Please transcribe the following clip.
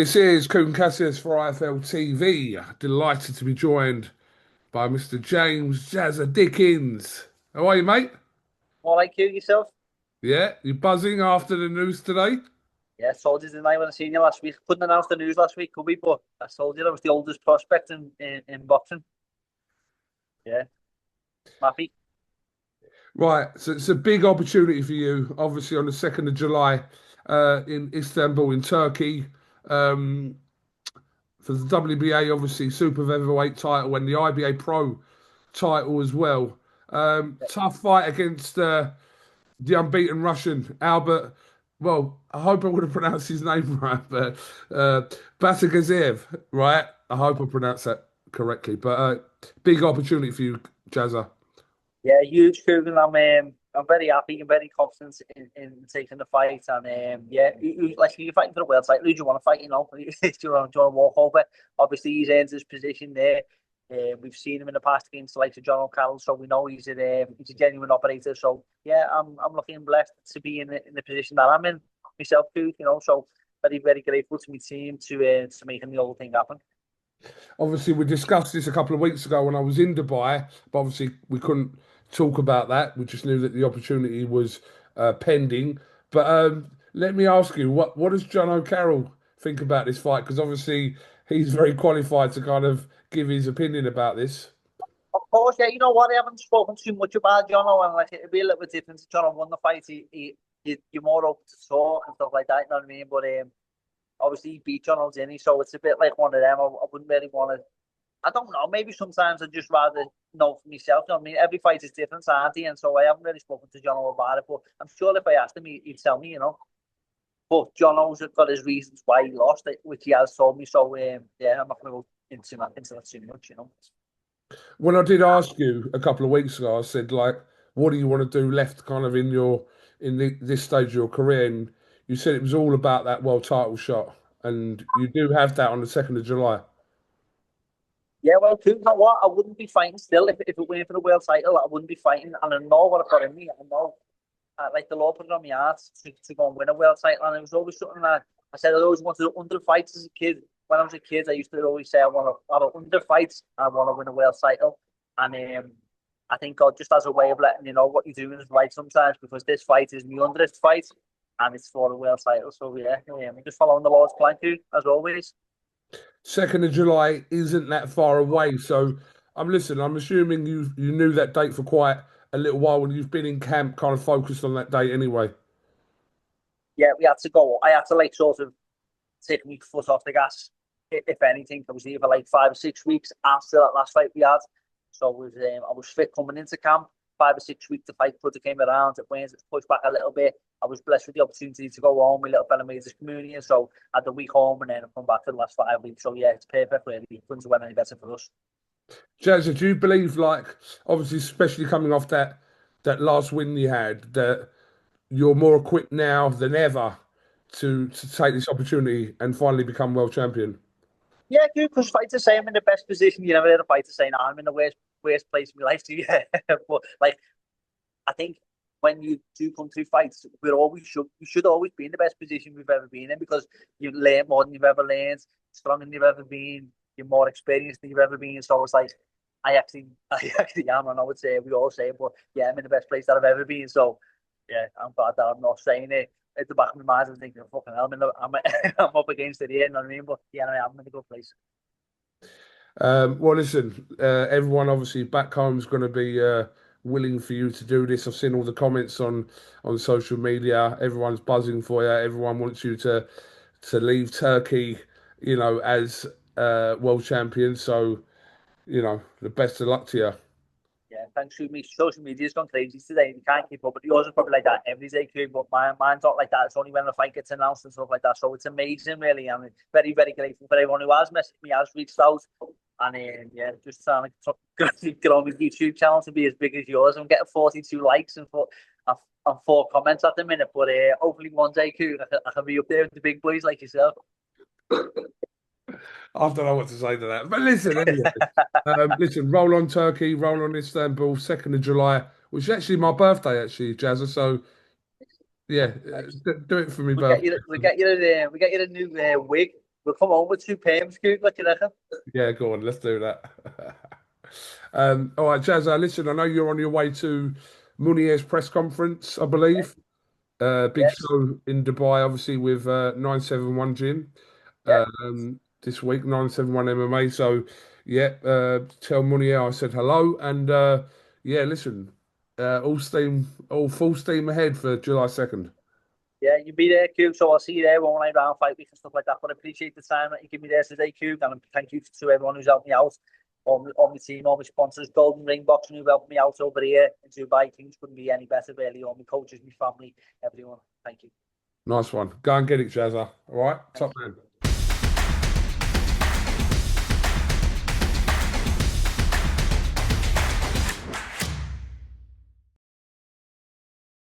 This is Kuhn Cassius for IFLTV. Delighted to be joined by Mr. James Jazza Dickens. How are you, mate? More like you yourself? Yeah, you buzzing after the news today? Yeah, told you didn't I when I seen you last week. Couldn't announce the news last week, could we? But I told you I was the oldest prospect in boxing. Yeah, happy. Right, so it's a big opportunity for you, obviously on the 2nd of July in Istanbul in Turkey. Um, for the WBA, obviously, Super-Featherweight title and the IBA Pro title as well. Tough fight against the unbeaten Russian Albert. Well, I hope I would have pronounced his name right, but Batagazev, right? I hope I pronounced that correctly. But big opportunity for you, Jazza. Yeah, huge Kugan. I'm very happy and very confident in taking the fight. And yeah, like you're fighting for the world title. Who do you want to fight? You know, do you want to walk over? Obviously, he's earned his position there. We've seen him in the past against the likes of John O'Carroll, so we know he's a genuine operator. So yeah, I'm looking blessed to be in the position that I'm in myself too. You know, so very grateful to my team to making the whole thing happen. Obviously, we discussed this a couple of weeks ago when I was in Dubai, but obviously we couldn't talk about that. We just knew that the opportunity was pending. But let me ask you, what does John O'Carroll think about this fight? Because obviously he's very qualified to kind of give his opinion about this. Of course, yeah. You know what? I haven't spoken too much about Jono, and like it'd be a little bit different. Jono won the fight. You're more open to talk and stuff like that. You know what I mean? But obviously he beat Jono, didn't he? So it's a bit like one of them. I wouldn't really want to. I don't know. Maybe sometimes I'd just rather know for myself. You know what I mean? Every fight is different, aren't he? And so I haven't really spoken to Jono about it. But I'm sure if I asked him, he'd tell me. You know. But Jono's got his reasons why he lost it, which he has told me. So yeah, I'm not going to go into that too much. You know. When I did ask you a couple of weeks ago, I said like, what do you want to do left, kind of in this stage of your career? And you said it was all about that world title shot, and you do have that on the 2nd of July. Yeah, well, too, you know what? I wouldn't be fighting still if it weren't for the world title. I wouldn't be fighting, and I know what I've got in me. I know, like the Lord put it on my heart to go and win a world title, and it was always something that I said I always wanted to under fight as a kid. When I was a kid, I used to always say I want to have an under fight. I want to win a world title, and I think God just has a way of letting you know what you're doing is right sometimes because this fight is my underest fight, and it's for the world title. So yeah, I'm just following the Lord's plan too, as always. 2nd of July isn't that far away, so I'm assuming you knew that date for quite a little while, and you've been in camp, kind of focused on that date anyway. Yeah, we had to go. I had to like sort of take my foot off the gas. If anything, I was here for like 5 or 6 weeks after that last fight we had. So I was fit coming into camp. 5 or 6 weeks, the fight could have came around. It went pushed back a little bit. I was blessed with the opportunity to go home. My little fella made his communion, so I had the week home and then I've come back for the last 5 weeks. So yeah, it's perfect. Really, couldn't have went any better for us. Jazza, do you believe, like, obviously, especially coming off that last win you had, that you're more equipped now than ever to take this opportunity and finally become world champion? Yeah, good. Because fighter say I'm in the best position. You never heard a fighter say, "No, I'm in the worst place in my life." To yeah, but like I think when you do come to fights, we should always be in the best position we've ever been in because you learn more than you've ever learned, stronger than you've ever been, you're more experienced than you've ever been. So it's like I actually am, and I would say we all say it, but yeah, I'm in the best place that I've ever been. So yeah, I'm glad that I'm not saying it. At the back of my mind, I'm thinking, fucking hell, I'm up against it here, you know what I mean? But yeah, I'm in a good place. Well, listen, everyone obviously back home is going to be willing for you to do this. I've seen all the comments on social media. Everyone's buzzing for you. Everyone wants you to leave Turkey, as world champion. So, the best of luck to you. Yeah, thanks to me. Social media's gone crazy today. You can't keep up, but yours is probably like that every day, too. But mine's not like that. It's only when the fight gets announced and stuff like that. So it's amazing, really. I'm very grateful for everyone who has messaged me, has reached out. And yeah, just trying to get on with YouTube channel to be as big as yours. I'm getting 42 likes and 4 comments at the minute. But hopefully one day, too, I can be up there with the big boys like yourself. I don't know what to say to that. But listen, anyway, listen, roll on Turkey, roll on Istanbul, 2nd of July, which is actually my birthday, actually, Jazza. So yeah, Nice. do it for me, We get birthday. you. We get you a new wig. We'll come home with 2 p.m. Scoot. What do you reckon? Yeah, go on, let's do that. All right, Jazza, listen, I know you're on your way to Munir's press conference, I believe. Big Yes. show in Dubai, obviously, with 971 Gym Yeah. this week, 971 MMA. So, yeah, tell Munir I said hello. And yeah, listen, all full steam ahead for July 2nd. Yeah, you be there, Cube. So I'll see you there when I round fight week and stuff like that. But I appreciate the time that you give me there today, Cube. And thank you to everyone who's helped me out, all my team, all my sponsors, Golden Ring Boxing, who helped me out over here in Dubai. Things couldn't be any better, really. All my coaches, my family, everyone. Thank you. Nice one. Go and get it, Jazza. All right, Thank top you. man.